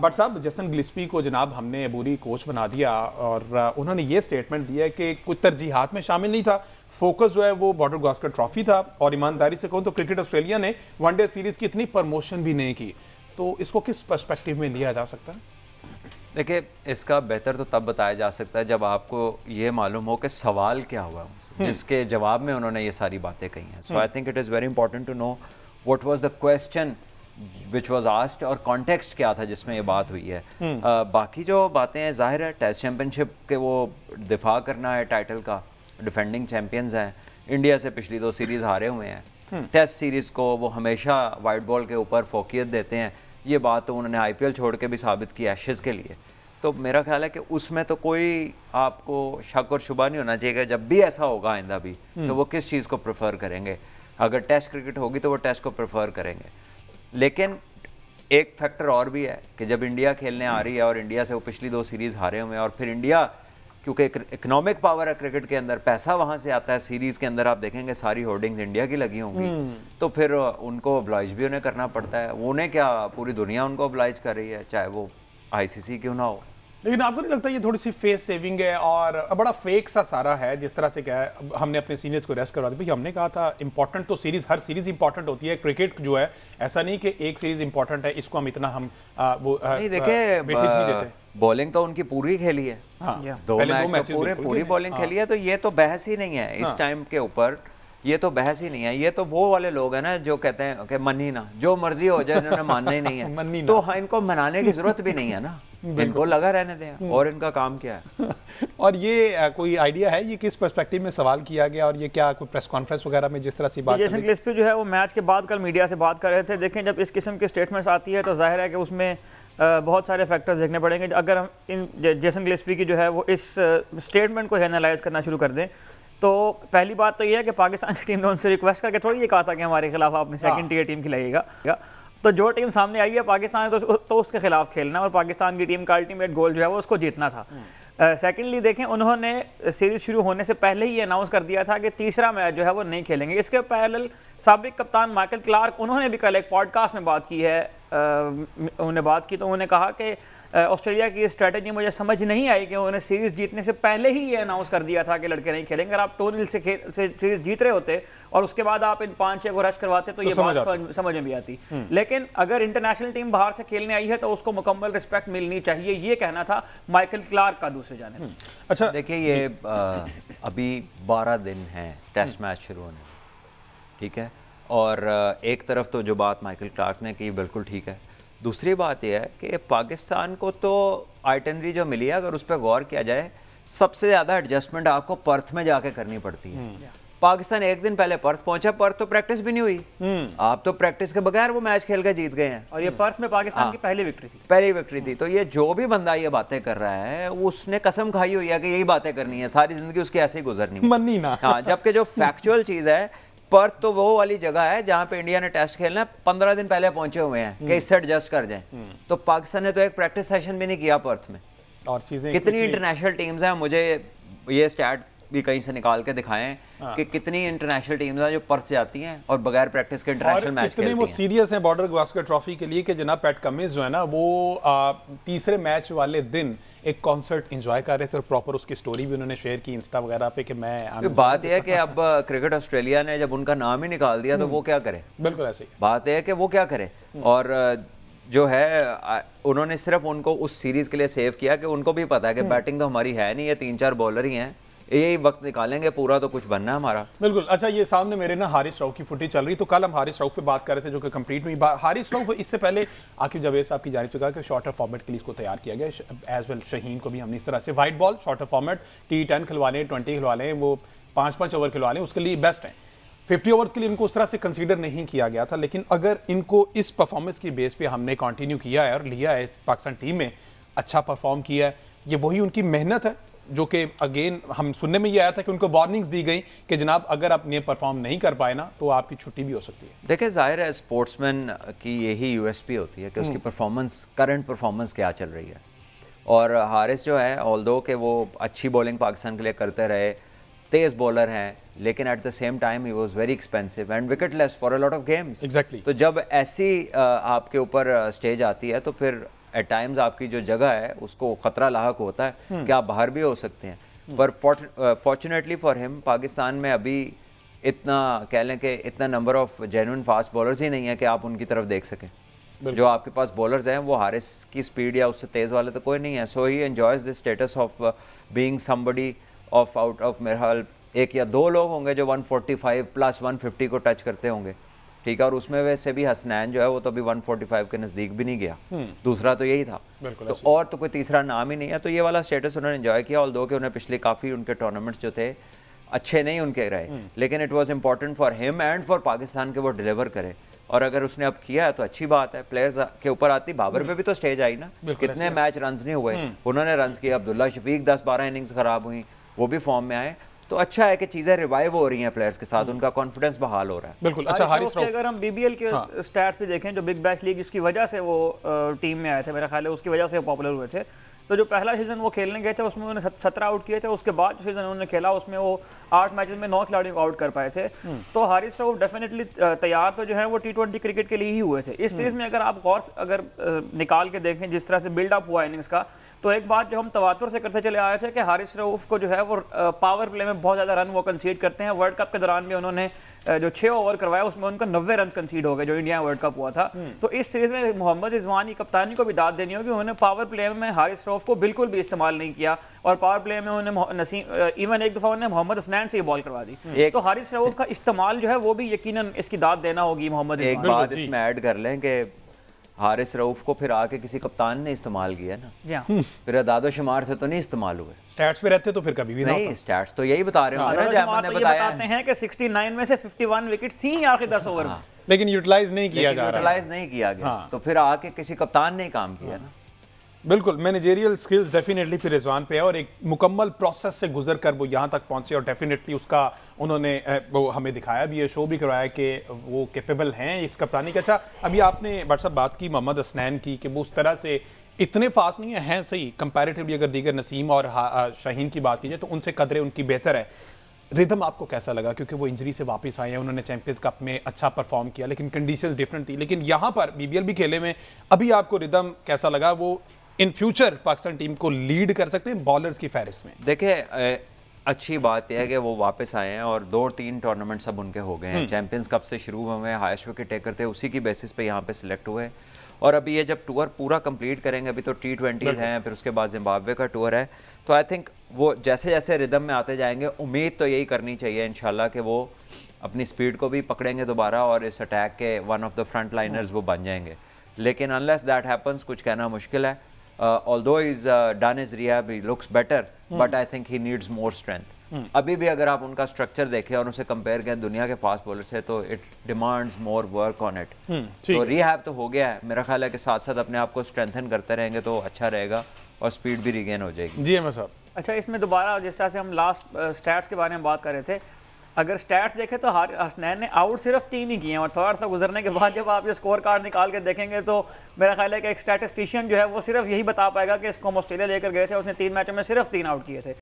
But साहब Jason गिलस्पी को जनाब हमने अबूरी कोच बना दिया और उन्होंने ये स्टेटमेंट दिया कि कुछ तरजीहात में शामिल नहीं था, फोकस जो है वो बॉर्डर गावस्कर ट्रॉफी था। और ईमानदारी से कहूँ तो क्रिकेट ऑस्ट्रेलिया ने वनडे सीरीज की इतनी प्रमोशन भी नहीं की, तो इसको किस पर्सपेक्टिव में लिया जा सकता है? देखिए, इसका बेहतर तो तब बताया जा सकता है जब आपको ये मालूम हो कि सवाल क्या हुआ उनसे, जिसके जवाब में उन्होंने ये सारी बातें कही हैं। So I think it is very important to know what was the question which was asked और कॉन्टेक्स्ट क्या था जिसमें ये बात हुई है। बाकी जो बातें हैं, जाहिर है टेस्ट चैम्पियनशिप के वो दिफा करना है टाइटल का, डिफेंडिंग चैम्पियंस हैं, इंडिया से पिछली 2 सीरीज़ हारे हुए हैं, टेस्ट सीरीज़ को वो हमेशा वाइट बॉल के ऊपर फोकियत देते हैं। ये बात तो उन्होंने IPL छोड़ के भी साबित की एशेज़ के लिए। तो मेरा ख्याल है कि उसमें तो कोई आपको शक और शुबा नहीं होना चाहिए कि जब भी ऐसा होगा आइंदा भी तो वो किस चीज़ को प्रेफर करेंगे। अगर टेस्ट क्रिकेट होगी तो वो टेस्ट को प्रेफर करेंगे। लेकिन एक फैक्टर और भी है कि जब इंडिया खेलने आ रही है और इंडिया से वो पिछली 2 सीरीज़ हारे हुए हैं, और फिर इंडिया क्योंकि इकोनॉमिक पावर है क्रिकेट के अंदर, पैसा वहाँ से आता है, सीरीज़ के अंदर आप देखेंगे सारी होर्डिंग्स इंडिया की लगी होंगी, तो फिर उनको ऑब्लाइज भी उन्हें करना पड़ता है। उन्हें क्या, पूरी दुनिया उनको ऑब्लाइज कर रही है, चाहे वो ICC क्यों ना हो। लेकिन आपको नहीं लगता ये थोड़ी सी फेस सेविंग है और बड़ा फेक सा सारा है? जिस तरह से क्या है, हमने अपने सीनियर्स को रेस्ट करवा दिया, भाई हमने कहा था इंपॉर्टेंट तो सीरीज, हर सीरीज इंपॉर्टेंट होती है। क्रिकेट जो है ऐसा नहीं कि एक सीरीज इंपॉर्टेंट है, इसको हम इतना हम वो नहीं देखे, बॉलिंग तो उनकी पूरी खेली है। हाँ, 2 मैच तो पूरी बॉलिंग खेली है, तो ये तो बहस ही नहीं है इस टाइम के ऊपर, ये तो बहस ही नहीं है। ये तो वो वाले लोग हैं ना जो कहते हैं कि मन ही ना, जो मर्जी हो जाए, इन्होंने मानना ही नहीं है तो हाँ, इनको मनाने की जरूरत भी नहीं है ना, इनको लगा रहने दें, और इनका काम क्या है। और ये कोई आइडिया है ये किस पर्सपेक्टिव में सवाल किया गया, और ये क्या कोई प्रेस कॉन्फ्रेंस वगैरह में जिस तरह से बात जेसन गिलस्पी जो है वो मैच के बाद कल मीडिया से बात कर रहे थे। देखें, जब इस किस्म की स्टेटमेंट्स आती है तो जाहिर है कि उसमें बहुत सारे फैक्टर्स देखने पड़ेंगे। अगर हम इन जेसन गिलस्पी की जो है वो इस स्टेटमेंट को एनालाइज करना शुरू कर दें तो पहली बात तो ये है कि पाकिस्तान की टीम ने उनसे रिक्वेस्ट करके थोड़ी ये कहा था कि हमारे खिलाफ आपने सेकंड टियर टीम खिलाइएगा। तो जो टीम सामने आई है पाकिस्तान ने तो उसके खिलाफ खेलना, और पाकिस्तान की टीम का अल्टीमेट गोल जो है वो उसको जीतना था। सेकेंडली देखें, उन्होंने सीरीज शुरू होने से पहले ही अनाउंस कर दिया था कि तीसरा मैच जो है वो नहीं खेलेंगे। इसके पैरेलल साबिक कप्तान माइकल क्लार्क, उन्होंने भी कल एक पॉडकास्ट में बात की है, तो उन्होंने कहा कि ऑस्ट्रेलिया की स्ट्रेटजी मुझे समझ नहीं आई कि उन्होंने सीरीज जीतने से पहले ही ये अनाउंस कर दिया था कि लड़के नहीं खेलेंगे। अगर आप 2-0 से सीरीज जीत रहे होते और उसके बाद आप इन 5-6 को रश करवाते तो ये बात समझ में भी आती। लेकिन अगर इंटरनेशनल टीम बाहर से खेलने आई है तो उसको मुकम्मल रिस्पेक्ट मिलनी चाहिए, ये कहना था माइकल क्लार्क का दूसरे जाने। अच्छा देखिए, ये अभी 12 दिन हैं टेस्ट मैच शुरू होने में, ठीक है, और एक तरफ तो जो बात माइकल क्लार्क ने की बिल्कुल ठीक है, दूसरी बात यह है कि पाकिस्तान को तो आइटनरी जो मिली है, अगर उस पर गौर किया जाए, सबसे ज़्यादा एडजस्टमेंट आपको पर्थ में जाके करनी पड़ती है। पाकिस्तान एक दिन पहले पर्थ पहुंचा, पर्थ तो प्रैक्टिस भी नहीं हुई, आप तो प्रैक्टिस के बगैर वो मैच खेल के जीत गए हैं, और ये पर्थ में पाकिस्तान की पहली विक्ट्री थी। तो ये जो भी बंदा ये बातें कर रहा है उसने कसम खाई हुई है कि यही बातें करनी है, सारी जिंदगी उसकी ऐसे ही गुजरनी मन्नी ना। हाँ, जबकि जो फैक्चुअल चीज़ है, पर्थ तो वो वाली जगह है जहां पे इंडिया ने टेस्ट खेलना है, 15 दिन पहले पहुंचे हुए हैं कि इससे एडजस्ट कर जाएं। तो पाकिस्तान ने तो एक प्रैक्टिस सेशन भी नहीं किया पर्थ में। और चीजें कितनी इंटरनेशनल टीम्स हैं, मुझे ये स्टैट भी कहीं से निकाल के दिखाएं कि कितनी इंटरनेशनल टीम्स हैं जो पर्थ से आती हैं और बगैर प्रैक्टिस के इंटरनेशनल मैच खेलती हैं। वो सीरियस हैं बॉर्डर गावस्कर ट्रॉफी के लिए कि जनाब पैट कमिंस जो है ना वो तीसरे मैच वाले दिन एक कॉन्सर्ट एंजॉय कर रहे थे, और प्रॉपर उसकी स्टोरी भी उन्होंने शेयर की इंस्टा वगैरह पे कि मैं बात यह है कि अब क्रिकेट ऑस्ट्रेलिया ने जब उनका नाम ही निकाल दिया तो वो क्या करे। बिल्कुल ऐसे ही बात है कि वो क्या करे, और जो है उन्होंने सिर्फ उनको उस सीरीज के लिए सेव किया कि उनको भी पता है कि बैटिंग तो हमारी है नहीं, ये 3-4 बॉलर ही हैं, यही वक्त निकालेंगे, पूरा तो कुछ बनना है हमारा। बिल्कुल। अच्छा, ये सामने मेरे ना हारिस रऊफ की फुटेज चल रही, तो कल हम हारिस रऊफ पे बात कर रहे थे जो कि कंप्लीट हुई। हारिस रऊफ इससे पहले आकिब जावेद साहब की जानिब से कहा कि शॉर्टर फॉर्मेट के लिए इसको तैयार किया गया, एज वेल शहीन को भी हमने इस तरह से white ball shorter format T10 खिलवा लें, 20 खिलवा लें, वो 5-5 ओवर खिलवा लें, उसके लिए बेस्ट है। 50 ओवर्स के लिए इनको उस तरह से कंसीडर नहीं किया गया था, लेकिन अगर इनको इस परफॉर्मेंस की बेस पे हमने कंटिन्यू किया है और लिया है, पाकिस्तान टीम में अच्छा परफॉर्म किया है, ये वही उनकी मेहनत है जो कि अगेन हम सुनने में ये आया था कि उनको वार्निंग्स दी गई कि जनाब अगर आप ये परफॉर्म नहीं कर पाए ना तो आपकी छुट्टी भी हो सकती है। देखिए, जाहिर है स्पोर्ट्समैन की यही USP होती है कि उसकी परफॉर्मेंस, करंट परफॉर्मेंस क्या चल रही है। और हारिस जो है, ऑल्दो कि वो अच्छी बॉलिंग पाकिस्तान के लिए करते रहे, तेज़ बॉलर हैं, लेकिन at the same time he was very expensive and wicketless for a lot of games. Exactly. तो जब ऐसी आपके ऊपर स्टेज आती है तो फिर एट टाइम्स आपकी जो जगह है उसको खतरा लाहक होता है कि आप बाहर भी हो सकते हैं। पर फॉर्चुनेटली फॉर हिम पाकिस्तान में अभी इतना कह लें कि इतना number of genuine fast bowlers ही नहीं है कि आप उनकी तरफ देख सकें। जो आपके पास बॉलर्स हैं वो हारिस की स्पीड या उससे तेज़ वाले तो कोई नहीं है। So he enjoys the status of being somebody of out of मेरे ख्याल एक या दो लोग होंगे जो 145 प्लस 150 को टच करते होंगे, ठीक है। और उसमें वैसे भी हसनैन जो है वो तो अभी 145 के नज़दीक भी नहीं गया, दूसरा तो यही था। तो और तो कोई तीसरा नाम ही नहीं है। तो ये वाला स्टेटस उन्होंने एंजॉय किया, ऑल्दो कि उन्हें पिछले काफ़ी उनके टूर्नामेंट्स जो थे अच्छे नहीं उनके रहे, लेकिन it was important for him and for Pakistan के वो डिलीवर करे। और अगर उसने अब किया है तो अच्छी बात है। प्लेयर्स के ऊपर आती, बाबर पे भी तो स्टेज आई ना, कितने मैच रन्स नहीं हुए, उन्होंने रन्स किए। अब्दुल्ला शफीक 10-12 इनिंग्स खराब हुई, वो भी फॉर्म में आए। तो अच्छा है कि चीजें रिवाइव हो रही हैं प्लेयर्स के साथ, उनका कॉन्फिडेंस बहाल हो रहा है। बिल्कुल। अच्छा हारिस रऊफ, अगर हम बीबीएल के स्टैट्स भी देखें, जो बिग बैश लीग जिसकी वजह से वो टीम में आए थे, मेरा ख्याल है उसकी वजह से पॉपुलर हुए थे। तो जो पहला सीजन वो खेलने गए थे उसमें उन्होंने 17 आउट किए थे। उसके बाद जो सीजन उन्होंने खेला उसमें वो 8 मैचेस में 9 खिलाड़ियों को आउट कर पाए थे। तो हारिस रऊफ डेफिनेटली तैयार तो जो है वो T20 क्रिकेट के लिए ही हुए थे। इस सीरीज में अगर आप गौर अगर निकाल के देखें जिस तरह से बिल्डअप हुआ इनिंग्स का, तो एक बात जो हम तवातुर से करते चले आए थे कि हारिस रऊफ को जो है वो पावर प्ले में बहुत ज़्यादा रन वो कंसीड करते हैं। वर्ल्ड कप के दौरान भी उन्होंने जो 6 ओवर करवाया उसमें उनका 90 रन कंसीड हो गए जो इंडिया वर्ल्ड कप हुआ था। तो इस सीरीज में मोहम्मद रिजवान की कप्तानी को भी दाद देनी होगी, उन्होंने पावर प्ले में हारिस रऊफ को बिल्कुल भी इस्तेमाल नहीं किया और पावर प्ले में उन्होंने नसीम इवन एक दफ़ा उन्होंने मोहम्मद हसनैन से ही बॉल करवा दी। तो हारिस रऊफ का इस्तेमाल जो है वो भी यकीनन इसकी दाद देना होगी मोहम्मद। एक बात इसमें ऐड कर लें कि हारिस रऊफ को फिर आके किसी कप्तान ने इस्तेमाल किया ना, फिर अदादो शुमार से तो नहीं इस्तेमाल हुए। स्टैट्स पे रहते तो फिर कभी भी नहीं, स्टैट्स तो यही बता रहे हैं, बताते हैं कि 69 में से 51 विकेट्स थी आखिर 10 ओवर में, लेकिन यूटिलाइज नहीं किया जा रहा, यूटिलाइज नहीं किया गया। तो फिर आके किसी कप्तान ने काम किया ना। बिल्कुल, मैनेजेरियल स्किल्स डेफिनेटली फिर रिजवान पे है और एक मुकम्मल प्रोसेस से गुजर कर वो यहाँ तक पहुँचे और डेफिनेटली उसका उन्होंने वो हमें दिखाया भी है, शो भी करवाया कि वो कैपेबल हैं इस कप्तानी के। अच्छा, अभी आपने व्हाट्सअप बात की मोहम्मद हसनैन की कि वो उस तरह से इतने फास्ट नहीं हैं सही कंपैरेटिवली, अगर दीगर नसीम और शाहीन की बात की जाए तो उनसे कदरें उनकी बेहतर है। रिदम आपको कैसा लगा? क्योंकि वो इंजरी से वापस आए हैं, उन्होंने चैंपियंस कप में अच्छा परफॉर्म किया लेकिन कंडीशंस डिफरेंट थी, लेकिन यहाँ पर बीबीएल भी खेले में अभी आपको रिदम कैसा लगा? वो इन फ्यूचर पाकिस्तान टीम को लीड कर सकते हैं बॉलर्स की फहरिस्त में? देखिए, अच्छी बात यह है कि वो वापस आए हैं और 2-3 टूर्नामेंट्स अब उनके हो गए हैं। चैंपियंस कप से शुरू हुए, हाईएस्ट विकेट टेकर थे, उसी की बेसिस पे यहाँ पे सिलेक्ट हुए। और अभी ये जब टूर पूरा कंप्लीट करेंगे, अभी तो T20 हैं, फिर उसके बाद जिम्बाब्वे का टूर है, तो आई थिंक वो जैसे जैसे रिदम में आते जाएंगे, उम्मीद तो यही करनी चाहिए इंशाल्लाह कि वो अपनी स्पीड को भी पकड़ेंगे दोबारा और इस अटैक के one of the front liners वो बन जाएंगे। लेकिन अनलेस दैट हैपन्स कुछ कहना मुश्किल है। although he's done his rehab, he looks better, but I think he needs more strength. अभी भी अगर आप उनका स्ट्रक्चर देखें और उसे कंपेयर करें दुनिया के फास्ट बॉलर से, तो it demands more work on it. तो रिहैब तो हो गया है, मेरा ख्याल है कि साथ साथ अपने आप को स्ट्रेंथन करते रहेंगे तो अच्छा रहेगा और स्पीड भी रिगेन हो जाएगी। जी अहमद साहब। अच्छा, इसमें दोबारा जिस तरह से हम लास्ट स्टैट्स के बारे में बात कर रहे थे, अगर स्टैट्स देखें तो हसनैन ने आउट सिर्फ 3 ही किए हैं और थोड़ा सा गुजरने के बाद जब आप ये स्कोर कार्ड निकाल के देखेंगे तो मेरा ख्याल है कि एक स्टैटिस्टिशियन जो है वो सिर्फ यही बता पाएगा कि इसको हम ऑस्ट्रेलिया लेकर गए थे, उसने 3 मैचों में सिर्फ 3 आउट किए थे।